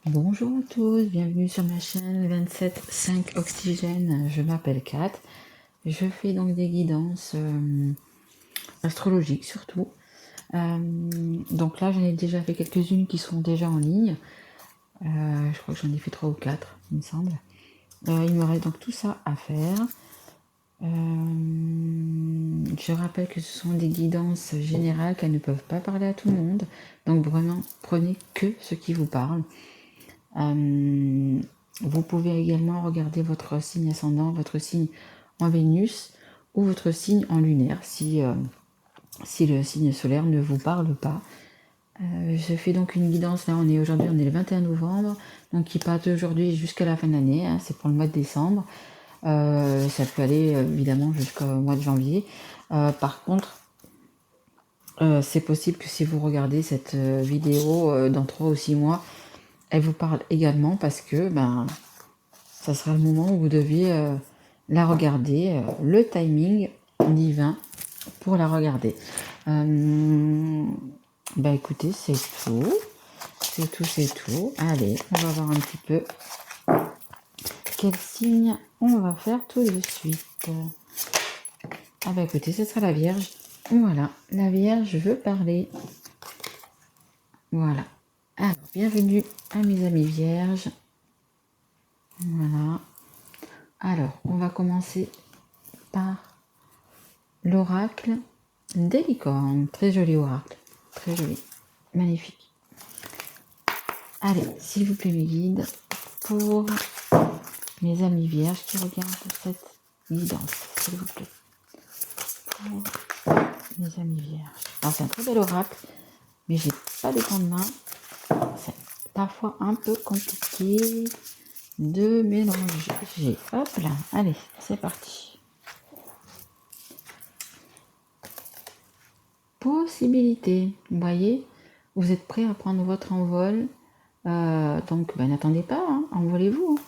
Bonjour à tous, bienvenue sur ma chaîne 27.5 Oxygène. Je m'appelle Kat. Je fais donc des guidances astrologiques surtout. Donc là, j'en ai déjà fait quelques-unes qui sont déjà en ligne. Je crois que j'en ai fait 3 ou 4, il me semble. Il me reste donc tout ça à faire. Je rappelle que ce sont des guidances générales qu'elles ne peuvent pas parler à tout le monde. Donc vraiment, prenez que ce qui vous parle. Vous pouvez également regarder votre signe ascendant, votre signe en Vénus ou votre signe en lunaire si le signe solaire ne vous parle pas. Je fais donc une guidance, là on est le 21 novembre, donc qui part d'aujourd'hui jusqu'à la fin de l'année, hein, c'est pour le mois de décembre. Ça peut aller évidemment jusqu'au mois de janvier. Par contre, c'est possible que si vous regardez cette vidéo dans 3 ou 6 mois, elle vous parle également parce que ça sera le moment où vous deviez la regarder, le timing divin pour la regarder. Écoutez, c'est tout. C'est tout. Allez, on va voir un petit peu quel signe on va faire tout de suite. Écoutez, ce sera la Vierge. Voilà, la Vierge veut parler. Voilà. Alors, bienvenue à mes amis Vierges. Voilà. Alors, on va commencer par l'oracle des licornes. Très joli oracle. Très joli. Magnifique. Allez, s'il vous plaît, mes guides, pour mes amis vierges qui regardent cette guidance, s'il vous plaît. Pour mes amis vierges. Alors, c'est un très bel oracle, mais j'ai pas de grande main. C'est parfois un peu compliqué de mélanger. Hop là, allez, c'est parti. Possibilité. Vous voyez, vous êtes prêt à prendre votre envol. Donc, n'attendez pas, hein, envolez-vous.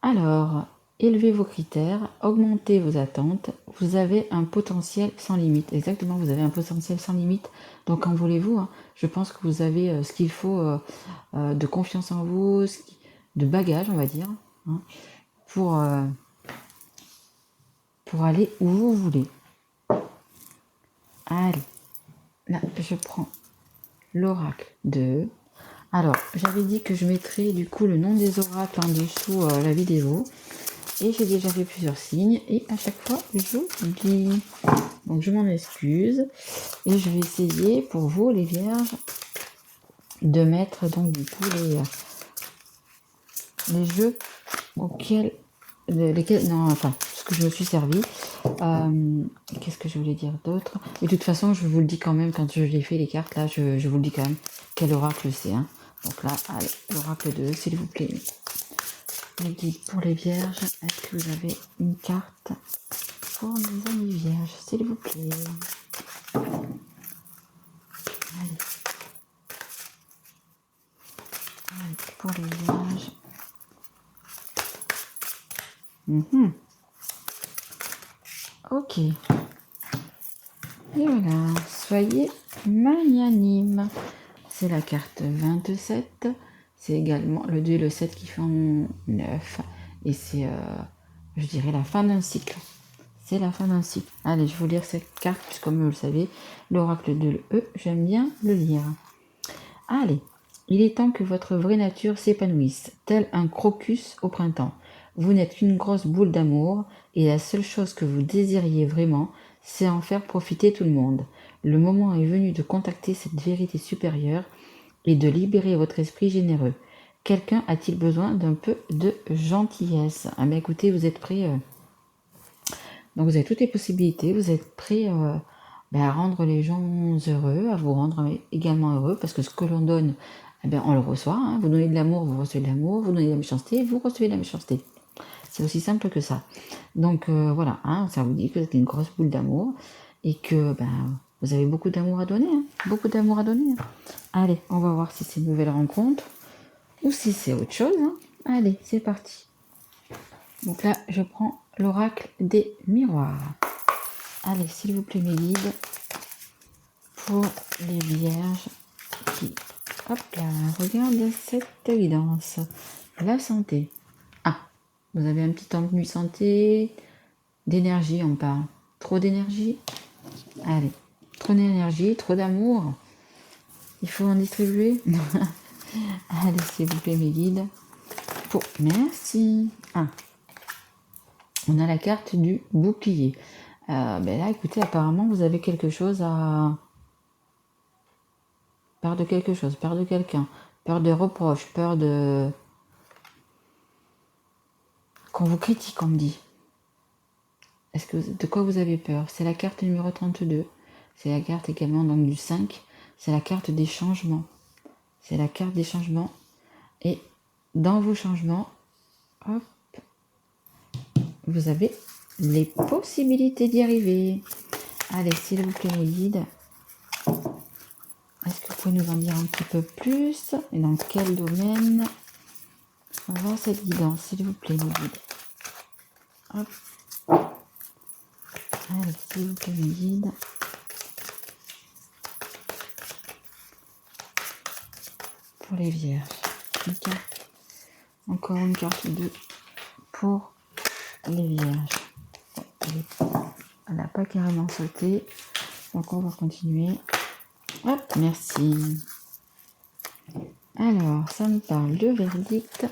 Alors, élevez vos critères, augmentez vos attentes. Vous avez un potentiel sans limite. Exactement, vous avez un potentiel sans limite. Donc, envolez-vous. Hein. Je pense que vous avez ce qu'il faut de confiance en vous, de bagage, on va dire, hein, pour aller où vous voulez. Allez, là, je prends l'oracle 2. Alors, j'avais dit que je mettrais du coup le nom des oracles en dessous la vidéo. Et j'ai déjà fait plusieurs signes. Et à chaque fois, j'oublie. Donc, je m'en excuse. Et je vais essayer pour vous, les vierges, de mettre donc du coup les jeux auxquels... ce que je me suis servi. Qu'est-ce que je voulais dire d'autre? De toute façon, je vous le dis quand même, quand je les fais les cartes, là, je vous le dis quand même quel oracle c'est. Hein. Donc là, allez, l'oracle 2, s'il vous plaît. Les guides pour les vierges, est-ce que vous avez une carte pour mes amis vierges, s'il vous plaît? Allez. Allez, pour les vierges. Ok. Et voilà, soyez magnanime. C'est la carte 27. C'est également le 2 et le 7 qui font 9. Et c'est, je dirais, la fin d'un cycle. C'est la fin d'un cycle. Allez, je vais vous lire cette carte, puisque comme vous le savez, l'oracle de l'E, j'aime bien le lire. Allez, il est temps que votre vraie nature s'épanouisse, tel un crocus au printemps. Vous n'êtes qu'une grosse boule d'amour, et la seule chose que vous désiriez vraiment, c'est en faire profiter tout le monde. Le moment est venu de contacter cette vérité supérieure et de libérer votre esprit généreux. Quelqu'un a-t-il besoin d'un peu de gentillesse? Ah ben écoutez, vous êtes prêts donc vous avez toutes les possibilités, vous êtes prêts à rendre les gens heureux, à vous rendre également heureux, parce que ce que l'on donne, on le reçoit. Hein. Vous donnez de l'amour, vous recevez de l'amour, vous donnez de la méchanceté, vous recevez de la méchanceté. C'est aussi simple que ça. Donc voilà, hein, ça vous dit que vous êtes une grosse boule d'amour et que vous avez beaucoup d'amour à donner. Hein, beaucoup d'amour à donner. Hein. Allez, on va voir si c'est une nouvelle rencontre ou si c'est autre chose. Hein. Allez, c'est parti. Donc là, je prends l'oracle des miroirs. Allez, s'il vous plaît, mes guides, pour les vierges qui Hop là, regarde cette guidance. La santé. Ah, vous avez un petit ennui santé, d'énergie, on parle. Trop d'énergie? Allez, trop d'énergie, trop d'amour. Il faut en distribuer. Allez, s'il vous plaît, mes guides. Merci. Ah, on a la carte du bouclier. Ben là, écoutez, apparemment, vous avez quelque chose à... Peur de quelque chose, peur de quelqu'un, peur de reproches, peur de... Qu'on vous critique, on me dit. De quoi vous avez peur? C'est la carte numéro 32. C'est la carte également donc du 5. C'est la carte des changements. C'est la carte des changements. Et dans vos changements, hop, vous avez les possibilités d'y arriver. Allez, s'il vous plaît, mes guides. Est-ce que vous pouvez nous en dire un petit peu plus? Et dans quel domaine on va voir cette guidance, s'il vous plaît, mes guides. Hop. Allez, s'il vous plaît, mes guides. Pour les vierges. Une carte. Encore une carte 2 pour les vierges. Elle n'a pas carrément sauté. Donc on va continuer. Hop, merci. Alors, ça me parle de verdict.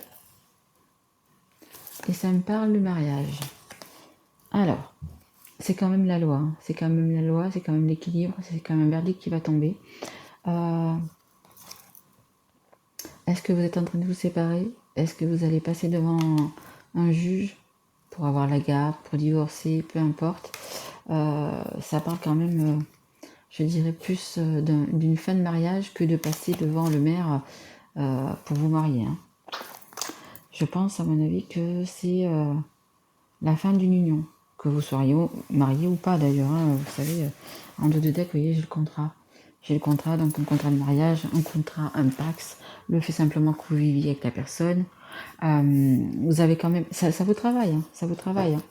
Et ça me parle de mariage. Alors, c'est quand même la loi. C'est quand même la loi, c'est quand même l'équilibre, c'est quand même un verdict qui va tomber. Est-ce que vous êtes en train de vous séparer? Est-ce que vous allez passer devant un juge pour avoir la garde, pour divorcer, peu importe. Ça parle quand même, je dirais, plus d'une fin de mariage que de passer devant le maire pour vous marier. Hein. Je pense, à mon avis, que c'est la fin d'une union. Que vous soyez marié ou pas, d'ailleurs. Hein, vous savez, en dos de deck, vous voyez, j'ai le contrat. J'ai le contrat, donc un contrat de mariage, un contrat, un pax. Le fait simplement que vous viviez avec la personne. Vous avez quand même... Ça vous travaille, hein, ça vous travaille. Hein.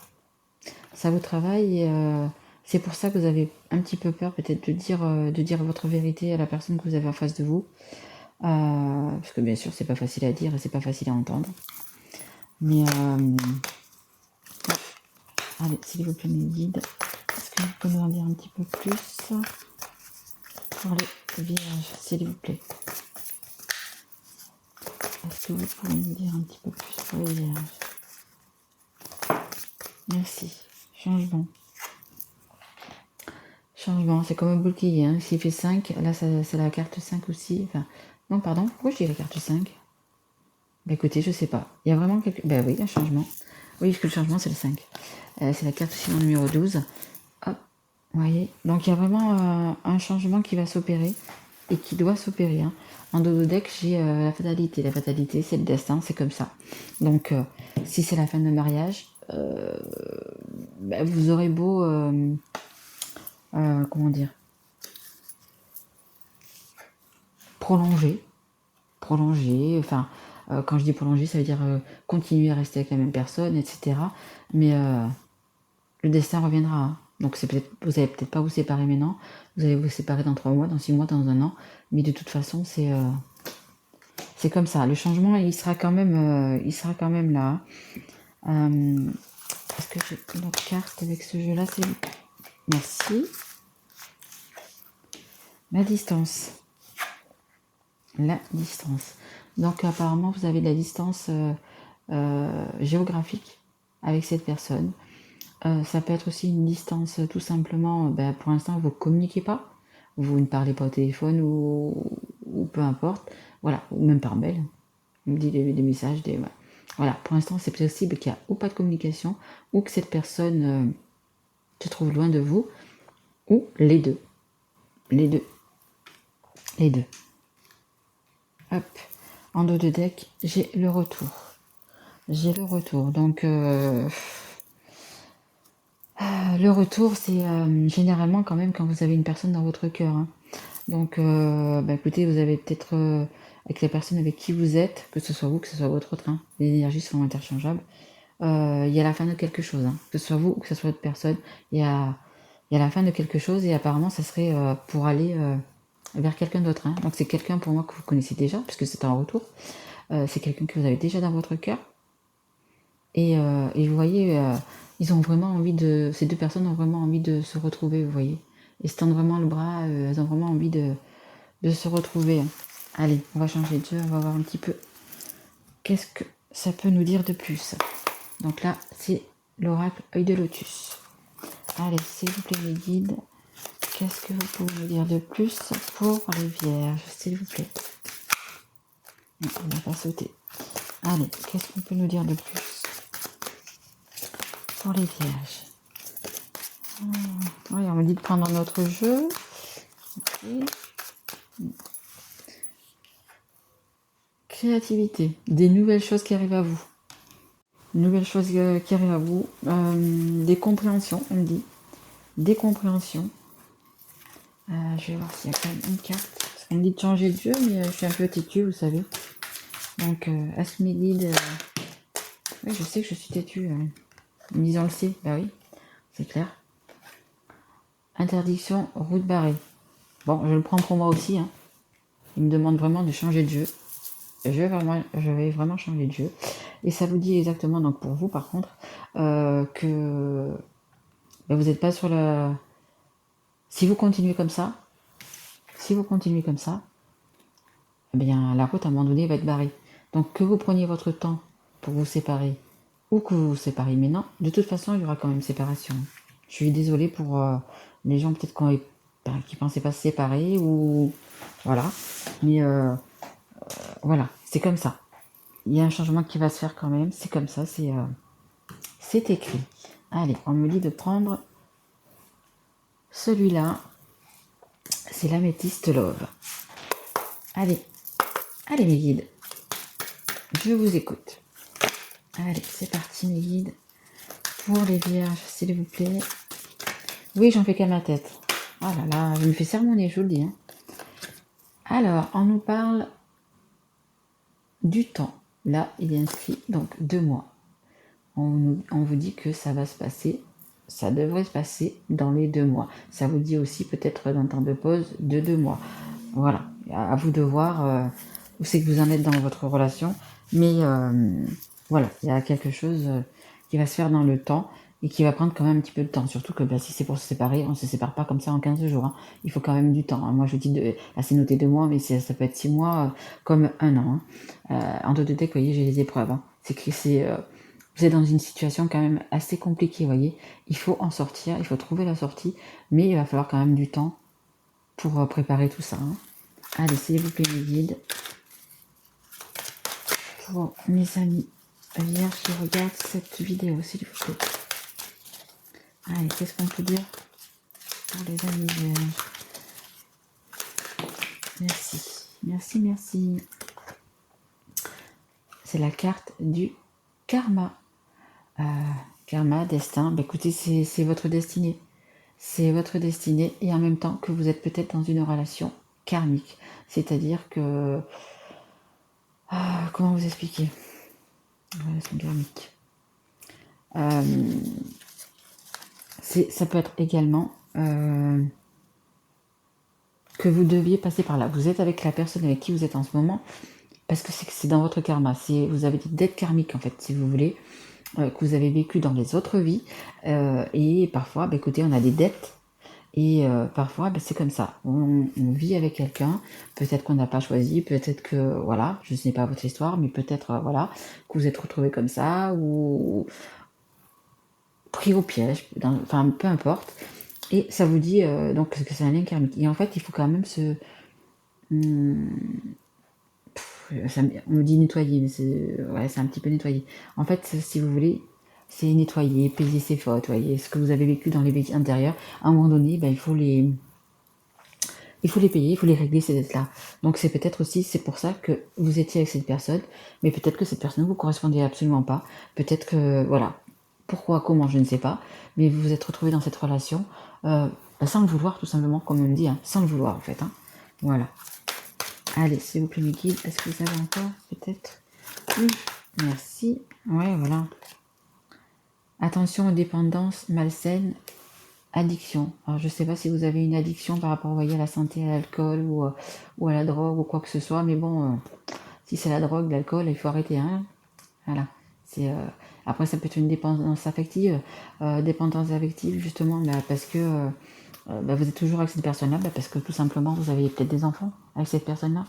Ça vous travaille et c'est pour ça que vous avez un petit peu peur peut-être de dire votre vérité à la personne que vous avez en face de vous. Parce que bien sûr, c'est pas facile à dire et c'est pas facile à entendre. Mais allez, s'il vous plaît, mes guides, est-ce que vous pouvez nous en dire un petit peu plus pour les vierges, s'il vous plaît? Est-ce que vous pouvez nous dire un petit peu plus pour les vierges? Merci. Changement. Changement, c'est comme un bouclier. Hein. S'il fait 5, là, c'est la carte 5 aussi. Enfin, non, pardon, pourquoi je dis la carte 5? Bah écoutez, je sais pas. Il y a vraiment quelque... Bah oui, un changement. Oui, parce que le changement, c'est le 5. C'est la carte aussi numéro 12. Hop, vous voyez. Donc, il y a vraiment un changement qui va s'opérer et qui doit s'opérer. Hein. En dodo deck, j'ai la fatalité. La fatalité, c'est le destin, c'est comme ça. Donc, si c'est la fin de mariage, bah, vous aurez beau... comment dire? Prolonger, enfin, quand je dis prolonger, ça veut dire continuer à rester avec la même personne, etc. Mais le destin reviendra. Hein. Donc vous n'allez peut-être pas vous séparer maintenant, vous allez vous séparer dans 3 mois, dans 6 mois, dans 1 an, mais de toute façon, c'est comme ça. Le changement, il sera quand même là. Est-ce que j'ai une autre carte avec ce jeu-là? Merci. La distance. La distance. Donc apparemment vous avez de la distance géographique avec cette personne. Ça peut être aussi une distance tout simplement, pour l'instant vous ne communiquez pas, vous ne parlez pas au téléphone ou peu importe, voilà, ou même par mail, vous me dites des messages, voilà, pour l'instant c'est possible qu'il n'y a ou pas de communication ou que cette personne se trouve loin de vous ou les deux. Les deux. Hop, en dos de deck, j'ai le retour. Donc, le retour, c'est généralement quand même quand vous avez une personne dans votre cœur. Hein. Donc, écoutez, vous avez peut-être, avec la personne avec qui vous êtes, que ce soit vous, que ce soit votre autre, hein, les énergies sont interchangeables, il y a la fin de quelque chose. Hein. Que ce soit vous ou que ce soit autre personne, il y a la fin de quelque chose et apparemment, ça serait pour aller vers quelqu'un d'autre. Hein. Donc c'est quelqu'un pour moi que vous connaissez déjà, puisque c'est un retour. C'est quelqu'un que vous avez déjà dans votre cœur. Et vous voyez, ils ont vraiment envie de... Ces deux personnes ont vraiment envie de se retrouver, vous voyez. Ils se tendent vraiment le bras, elles ont vraiment envie de se retrouver. Hein. Allez, on va changer de jeu, on va voir un petit peu qu'est-ce que ça peut nous dire de plus. Donc là, c'est l'oracle œil de lotus. Allez, s'il vous plaît, mes guides, qu'est-ce que vous pouvez me dire de plus pour les vierges, s'il vous plaît. Non, on n'a pas sauté. Allez, qu'est-ce qu'on peut nous dire de plus pour les vierges? Oui, on me dit de prendre notre jeu. Okay. Créativité, des nouvelles choses qui arrivent à vous. Nouvelles choses qui arrivent à vous. Des compréhensions, on me dit. Des compréhensions. Je vais voir s'il y a quand même une carte. Parce qu'on me dit de changer de jeu, mais je suis un peu têtue, vous savez. Donc, est-ce que mes guides... Oui, je sais que je suis têtue. Ils ont le sait, bah oui, c'est clair. Interdiction, route barrée. Bon, je le prends pour moi aussi. Hein. Il me demande vraiment de changer de jeu. Je vais vraiment changer de jeu. Et ça vous dit exactement, donc pour vous par contre, que ben, vous n'êtes pas sur la... Si vous continuez comme ça, eh bien la route à un moment donné va être barrée. Donc que vous preniez votre temps pour vous séparer, ou que vous vous séparez, mais non, de toute façon il y aura quand même séparation. Je suis désolée pour les gens peut-être qui pensaient pas se séparer, ou voilà, mais voilà, c'est comme ça. Il y a un changement qui va se faire quand même, c'est comme ça, c'est écrit. Allez, on me dit de prendre celui-là, c'est l'améthyste love. Allez, allez mes guides, je vous écoute. Allez, c'est parti mes guides. Pour les vierges, s'il vous plaît. Oui, j'en fais qu'à ma tête. Oh là là, je me fais sermonner, je vous le dis. Hein. Alors, on nous parle du temps. Là, il est inscrit, donc 2 mois. On vous dit que ça va se passer, ça devrait se passer dans les 2 mois. Ça vous dit aussi peut-être d'un temps de pause de 2 mois. Voilà, à vous de voir où c'est que vous en êtes dans votre relation. Mais voilà, il y a quelque chose qui va se faire dans le temps et qui va prendre quand même un petit peu de temps. Surtout que si c'est pour se séparer, on ne se sépare pas comme ça en 15 jours. Hein. Il faut quand même du temps. Hein. Moi, je dis, là c'est noté 2 mois, mais ça peut être 6 mois comme 1 an. Hein. En deux tête, vous voyez, j'ai les épreuves. Hein. Vous êtes dans une situation quand même assez compliquée, vous voyez. Il faut en sortir, il faut trouver la sortie, mais il va falloir quand même du temps pour préparer tout ça. Hein. Allez, s'il vous plaît, mes guides. Pour mes amis vierges qui regardent cette vidéo, s'il vous plaît. Allez, qu'est-ce qu'on peut dire pour les amis vierges? Merci, merci, merci. C'est la carte du karma. Karma, destin, bah, écoutez, c'est votre destinée. C'est votre destinée et en même temps que vous êtes peut-être dans une relation karmique. C'est-à-dire que... comment vous expliquer? Relation karmique. Ça peut être également que vous deviez passer par là. Vous êtes avec la personne avec qui vous êtes en ce moment parce que c'est dans votre karma. Vous avez des dettes karmiques en fait, si vous voulez, que vous avez vécu dans les autres vies. Et parfois, écoutez, on a des dettes. Et parfois, c'est comme ça. On vit avec quelqu'un. Peut-être qu'on n'a pas choisi. Peut-être que, voilà, je ne sais pas votre histoire, mais peut-être, voilà, que vous êtes retrouvé comme ça ou pris au piège. Enfin, peu importe. Et ça vous dit donc que c'est un lien karmique. Et en fait, il faut quand même on me dit nettoyer, mais c'est un petit peu nettoyer. En fait, si vous voulez, c'est nettoyer, payer ses fautes, voyez, ce que vous avez vécu dans les vies antérieures. À un moment donné, il faut les payer, il faut les régler ces dettes-là. Donc c'est peut-être aussi, c'est pour ça que vous étiez avec cette personne, mais peut-être que cette personne ne vous correspondait absolument pas. Peut-être que, voilà, pourquoi, comment, je ne sais pas, mais vous vous êtes retrouvé dans cette relation sans le vouloir, tout simplement, comme on me dit, hein, sans le vouloir en fait. Hein. Voilà. Allez, s'il vous plaît, mes guides, est-ce que vous avez encore, peut-être? Oui, merci. Ouais, voilà. Attention aux dépendances malsaines addiction. Alors, je sais pas si vous avez une addiction par rapport, vous voyez, à la santé, à l'alcool ou à la drogue ou quoi que ce soit, mais bon, si c'est la drogue, l'alcool, il faut arrêter, hein. Voilà. C'est, après, ça peut être une dépendance affective. Dépendance affective, justement, bah, parce que bah, vous êtes toujours avec cette personne-là, bah, parce que tout simplement, vous avez peut-être des enfants avec cette personne-là.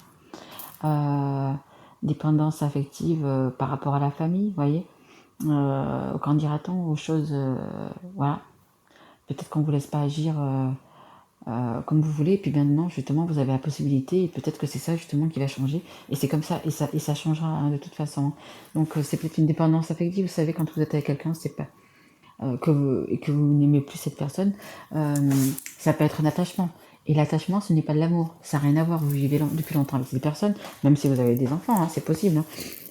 Dépendance affective par rapport à la famille, vous voyez. Qu'en dira-t-on aux choses, voilà. Peut-être qu'on vous laisse pas agir comme vous voulez, et puis maintenant, justement, vous avez la possibilité, et peut-être que c'est ça, justement, qui va changer, et c'est comme ça, et ça changera, hein, de toute façon. Donc, c'est peut-être une dépendance affective, vous savez, quand vous êtes avec quelqu'un, c'est pas que vous n'aimez plus cette personne, ça peut être un attachement. Et l'attachement, ce n'est pas de l'amour. Ça n'a rien à voir. Vous vivez depuis longtemps avec cette personne, même si vous avez des enfants, hein, c'est possible. Hein.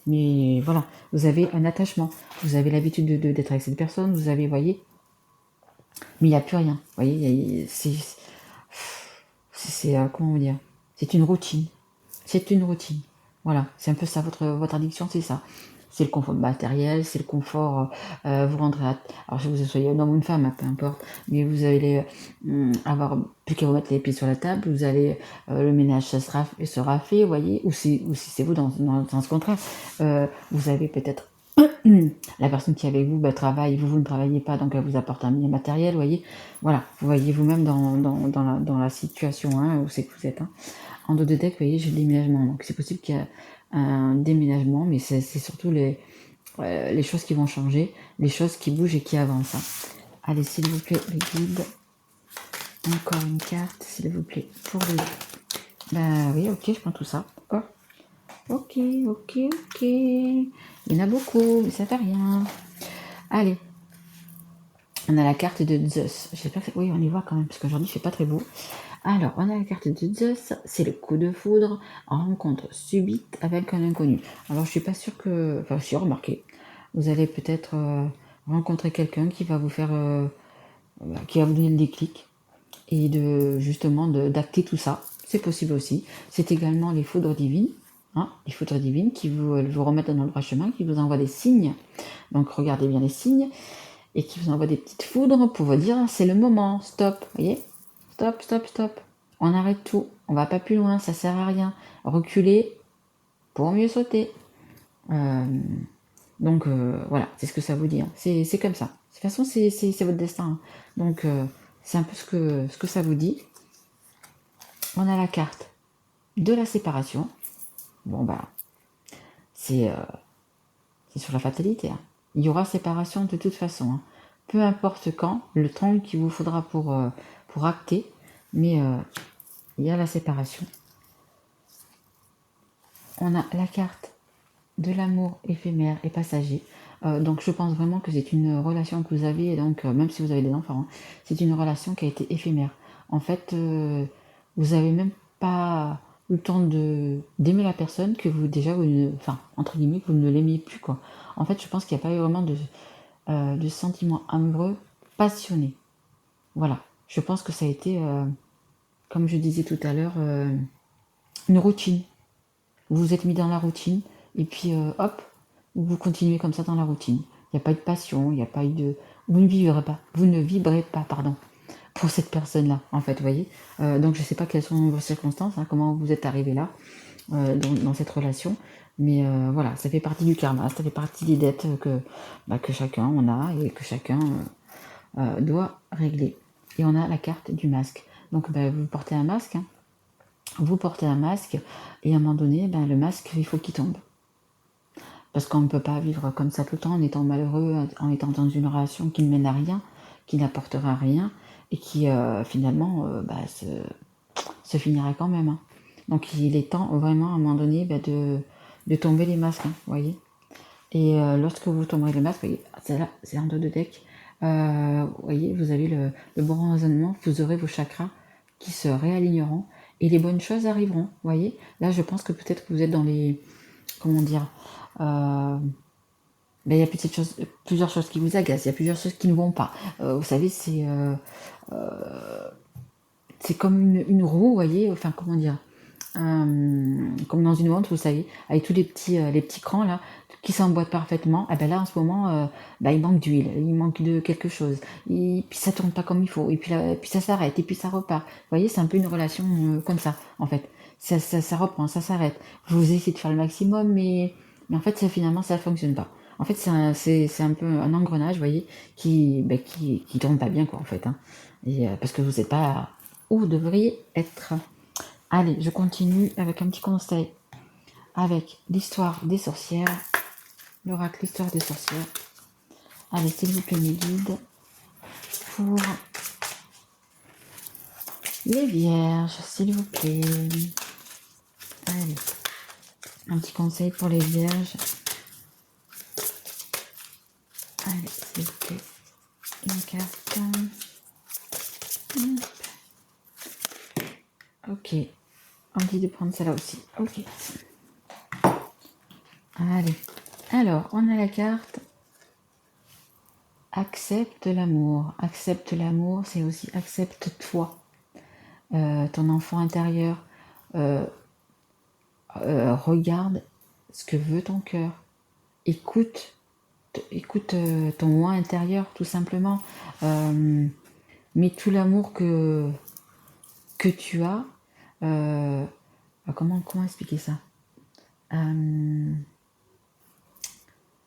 Mais voilà, vous avez un attachement. Vous avez l'habitude d'être avec cette personne, vous avez, voyez, mais il n'y a plus rien. Vous voyez, comment vous dire, c'est une routine. C'est une routine. Voilà, c'est un peu ça, votre addiction, c'est ça. C'est le confort matériel, c'est le confort, vous rendrez alors que vous soyez un homme ou une femme, hein, peu importe, mais vous allez avoir plus qu'à vous mettre les pieds sur la table, vous allez, le ménage sera fait, vous voyez, ou si c'est vous dans le sens contraire, vous avez peut-être la personne qui est avec vous travaille, vous ne travaillez pas, donc elle vous apporte un bien matériel, vous voyez. Voilà, vous voyez vous-même dans la situation, hein, où c'est que vous êtes. Hein. En dos de deck, vous voyez, j'ai le déménagement. Donc c'est possible qu'il y ait un déménagement, mais c'est surtout les choses qui vont changer, les choses qui bougent et qui avancent. Hein. Allez, s'il vous plaît, les guides. Encore une carte, s'il vous plaît, pour les... Bah oui, ok, je prends tout ça. D'accord. Ok. Il y en a beaucoup, mais ça fait rien. Allez. On a la carte de Zeus. J'espère que... Oui, on y voit quand même, parce qu'aujourd'hui, il fait pas très beau. Alors, on a la carte de Zeus. C'est le coup de foudre en rencontre subite avec un inconnu. Alors, je suis pas sûre que... Enfin, si, remarquez. Vous allez peut-être rencontrer quelqu'un qui va vous faire... qui va vous donner le déclic. Et justement, d'acter tout ça. C'est possible aussi. C'est également les foudres divines. Hein, les foudres divines qui vous remettent dans le droit chemin, qui vous envoient des signes. Donc, regardez bien les signes. Et qui vous envoie des petites foudres pour vous dire c'est le moment, stop, voyez, stop, on arrête tout, on va pas plus loin, ça sert à rien, reculer pour mieux sauter. Donc voilà, c'est ce que ça vous dit, hein. C'est comme ça. De toute façon, c'est votre destin. Hein. Donc c'est un peu ce que ça vous dit. On a la carte de la séparation. Bon bah c'est sur la fatalité. Hein. Il y aura séparation de toute façon. Hein. Peu importe quand, le temps qu'il vous faudra pour acter, mais il y a la séparation. On a la carte de l'amour éphémère et passager. Donc je pense vraiment que c'est une relation que vous avez, donc même si vous avez des enfants, hein, c'est une relation qui a été éphémère. En fait, vous avez même pas eu le temps d'aimer la personne que vous déjà, enfin entre guillemets, que vous ne l'aimiez plus quoi. En fait, je pense qu'il n'y a pas eu vraiment de sentiments amoureux passionnés. Voilà, je pense que ça a été, comme je disais tout à l'heure, une routine. Vous vous êtes mis dans la routine et puis hop, vous continuez comme ça dans la routine. Il n'y a pas eu de passion, il n'y a pas eu de... Vous ne vibrez pas, pardon, pour cette personne-là, en fait, vous voyez. Donc je ne sais pas quelles sont vos circonstances, hein, comment vous êtes arrivé là, dans cette relation. Mais voilà, ça fait partie du karma, ça fait partie des dettes que chacun on a et que chacun doit régler. Et on a la carte du masque. Donc vous portez un masque, hein. Vous portez un masque et à un moment donné, le masque, il faut qu'il tombe. Parce qu'on ne peut pas vivre comme ça tout le temps en étant malheureux, en étant dans une relation qui ne mène à rien, qui n'apportera rien et qui finalement se finira quand même. Hein. Donc il est temps vraiment à un moment donné de tomber les masques, hein, vous voyez. Et lorsque vous tomberez les masques, vous voyez, c'est un dos de deck. Vous voyez, vous avez le bon raisonnement, vous aurez vos chakras qui se réaligneront et les bonnes choses arriveront, vous voyez. Là, je pense que peut-être que vous êtes dans les... Comment dire il y a plusieurs choses qui vous agacent, il y a plusieurs choses qui ne vont pas. Vous savez, c'est comme une roue, vous voyez, enfin, comment dire comme dans une montre, vous savez, avec tous les petits crans là, qui s'emboîtent parfaitement. Et ben là, en ce moment, il manque d'huile, il manque de quelque chose. Et puis ça tourne pas comme il faut. Et puis, là, puis ça s'arrête, et puis ça repart. Vous voyez, c'est un peu une relation comme ça, en fait. Ça reprend, ça s'arrête. Vous essayez de faire le maximum, mais en fait, finalement, ça ne fonctionne pas. En fait, c'est un peu un engrenage, vous voyez, qui tourne pas bien, quoi, en fait. Hein. Et, parce que vous n'êtes pas où vous devriez être. Allez, je continue avec un petit conseil. Avec l'histoire des sorcières. L'oracle, l'histoire des sorcières. Allez, s'il vous plaît, mes guides. Pour les vierges, s'il vous plaît. Allez, un petit conseil pour les vierges. Allez, s'il vous plaît. Une carte. Ok. On dit de prendre celle-là aussi. Ok. Allez. Alors, on a la carte accepte l'amour. Accepte l'amour, c'est aussi accepte-toi. Ton enfant intérieur. Regarde ce que veut ton cœur. Écoute ton moi intérieur, tout simplement. Mets tout l'amour que tu as. Comment expliquer ça?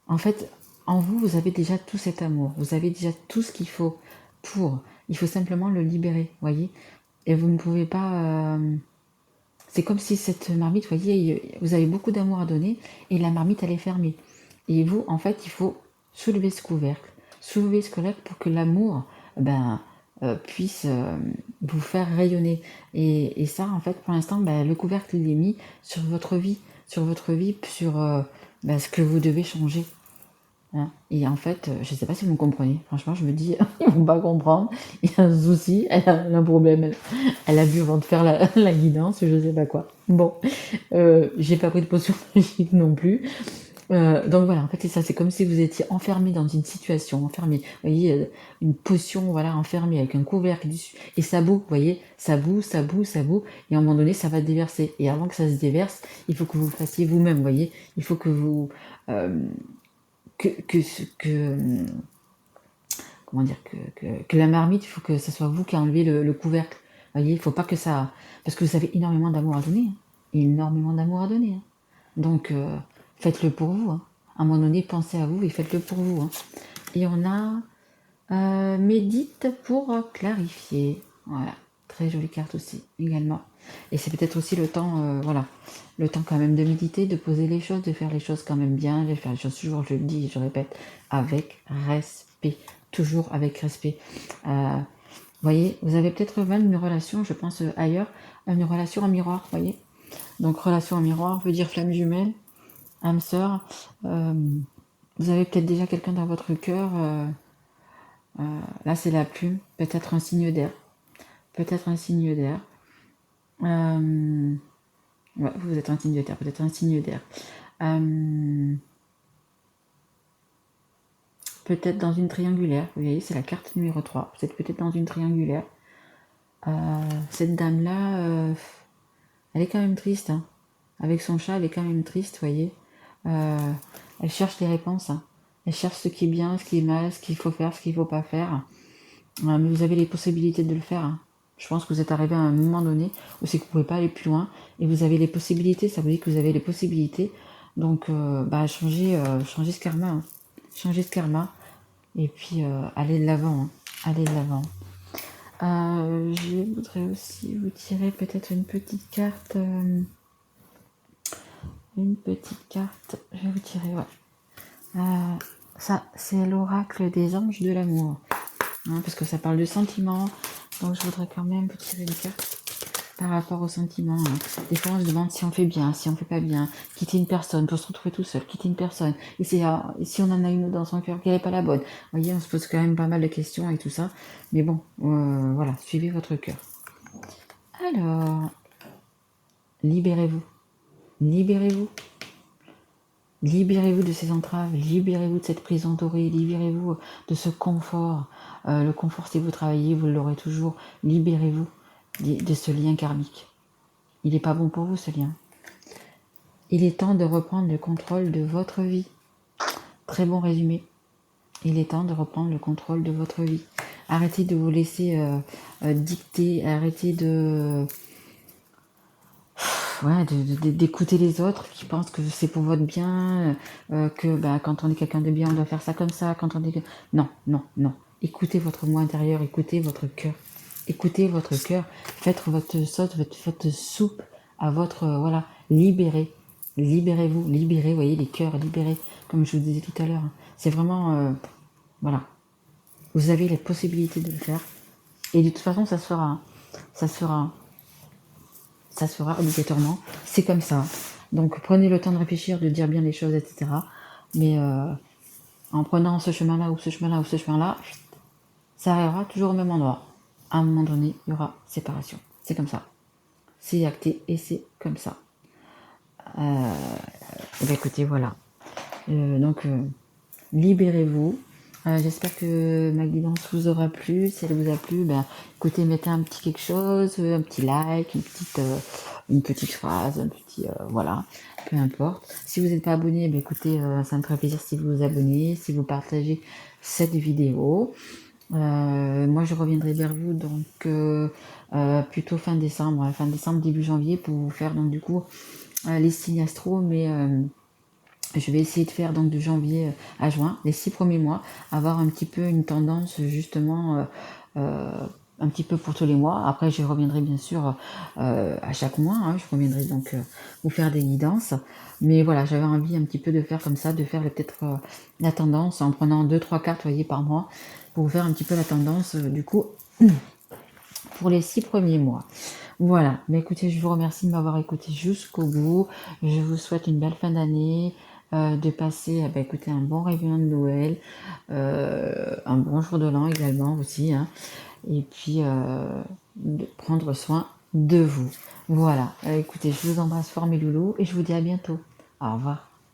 En fait, en vous, vous avez déjà tout cet amour. Vous avez déjà tout ce qu'il faut pour. Il faut simplement le libérer, voyez. Et vous ne pouvez pas... c'est comme si cette marmite, vous voyez, vous avez beaucoup d'amour à donner et la marmite, elle est fermée. Et vous, en fait, il faut soulever ce couvercle. Soulever ce couvercle pour que l'amour puisse vous faire rayonner. Et ça, en fait, pour l'instant, le couvercle, il est mis sur votre vie, sur ce que vous devez changer. Hein. Et en fait, je ne sais pas si vous me comprenez. Franchement, je me dis, ils vont pas comprendre. Il y a un souci, elle a un problème. Elle a bu avant de faire la guidance, je sais pas quoi. Bon, j'ai pas pris de potion magique non plus. Donc voilà, en fait, c'est ça. C'est comme si vous étiez enfermé dans une situation, enfermé. Vous voyez, une potion, voilà, enfermée avec un couvercle dessus. Et ça bout, vous voyez, ça bout, ça bout, ça bout. Et à un moment donné, ça va déverser. Et avant que ça se déverse, il faut que vous le fassiez vous-même, vous voyez. Il faut que vous... comment dire, que la marmite, il faut que ce soit vous qui enlevez le couvercle. Vous voyez, il ne faut pas que ça... Parce que vous avez énormément d'amour à donner. Hein. Énormément d'amour à donner. Hein. Donc, faites-le pour vous. Hein. À un moment donné, pensez à vous et faites-le pour vous. Hein. Et on a médite pour clarifier. Voilà. Très jolie carte aussi, également. Et c'est peut-être aussi le temps, le temps quand même de méditer, de poser les choses, de faire les choses quand même bien, de faire les choses toujours, je le dis et je répète, avec respect. Toujours avec respect. Vous voyez, vous avez peut-être même une relation, je pense ailleurs, une relation en miroir, vous voyez. Donc relation en miroir veut dire flamme jumelle, âme sœur. Vous avez peut-être déjà quelqu'un dans votre cœur. Là, c'est la plume. Peut-être un signe d'air. Peut-être un signe d'air. Ouais, vous êtes un signe de terre. Peut-être un signe d'air. Peut-être dans une triangulaire. Vous voyez, c'est la carte numéro 3. Vous êtes peut-être dans une triangulaire. Cette dame-là, elle est quand même triste. Hein. Avec son chat, elle est quand même triste, vous voyez. Elle cherche des réponses. Hein. Elle cherche ce qui est bien, ce qui est mal, ce qu'il faut faire, ce qu'il ne faut pas faire. Mais vous avez les possibilités de le faire. Hein. Je pense que vous êtes arrivé à un moment donné où c'est que vous ne pouvez pas aller plus loin. Et vous avez les possibilités, ça veut dire que vous avez les possibilités. Donc, changez ce karma. Hein. Changez ce karma. Et puis, allez de l'avant. Hein. Allez de l'avant. Je voudrais aussi vous tirer peut-être une petite carte. Une petite carte. Je vais vous tirer, ouais. Ça, c'est l'oracle des anges de l'amour. Hein, parce que ça parle de sentiments. Donc, je voudrais quand même vous tirer une carte par rapport aux sentiments. Hein. Des fois, on se demande si on fait bien, si on fait pas bien. Quitter une personne pour se retrouver tout seul. Quitter une personne. Et si on en a une autre dans son cœur, qu'elle n'est pas la bonne. Vous voyez, on se pose quand même pas mal de questions et tout ça. Mais bon, voilà, suivez votre cœur. Alors, libérez-vous. Libérez-vous. Libérez-vous de ces entraves, libérez-vous de cette prison dorée, libérez-vous de ce confort. Le confort, si vous travaillez, vous l'aurez toujours. Libérez-vous de ce lien karmique. il n'est pas bon pour vous ce lien. Il est temps de reprendre le contrôle de votre vie. Très bon résumé. Il est temps de reprendre le contrôle de votre vie. Arrêtez de vous laisser dicter, arrêtez d'écouter les autres qui pensent que c'est pour votre bien, que quand on est quelqu'un de bien, on doit faire ça comme ça. Quand on est... Non, non, non. Écoutez votre moi intérieur, écoutez votre cœur. Écoutez votre cœur. Faites votre sauce, votre soupe à votre... voilà, libérez. Libérez-vous, libérez, voyez, les cœurs, libérez, comme je vous disais tout à l'heure. C'est vraiment... voilà. Vous avez les possibilités de le faire. Et de toute façon, ça se fera. Hein. Ça se fera. Ça se fera obligatoirement. C'est comme ça. Donc prenez le temps de réfléchir, de dire bien les choses, etc. Mais en prenant ce chemin-là ou ce chemin-là ou ce chemin-là, ça arrivera toujours au même endroit. À un moment donné, il y aura séparation. C'est comme ça. C'est acté et c'est comme ça. Écoutez, voilà. Donc, libérez-vous. J'espère que ma guidance vous aura plu. Si elle vous a plu, écoutez, mettez un petit quelque chose, un petit like, une petite phrase, un petit voilà, peu importe. Si vous n'êtes pas abonné, écoutez, ça me ferait plaisir si vous vous abonnez, si vous partagez cette vidéo. Moi, je reviendrai vers vous donc plutôt fin décembre, début janvier, pour vous faire donc du coup les signes astro, mais je vais essayer de faire donc de janvier à juin, les 6 premiers mois, avoir un petit peu une tendance justement un petit peu pour tous les mois. Après, je reviendrai bien sûr à chaque mois, hein, je reviendrai donc vous faire des guidances. Mais voilà, j'avais envie un petit peu de faire comme ça, de faire peut-être la tendance en prenant 2-3 cartes, voyez, par mois, pour vous faire un petit peu la tendance du coup pour les 6 premiers mois. Voilà, mais écoutez, je vous remercie de m'avoir écouté jusqu'au bout. Je vous souhaite une belle fin d'année, de passer écoutez, un bon réveillon de Noël, un bon jour de l'an également aussi, hein, et puis de prendre soin de vous. Voilà, écoutez, je vous embrasse fort mes loulous et je vous dis à bientôt. Au revoir.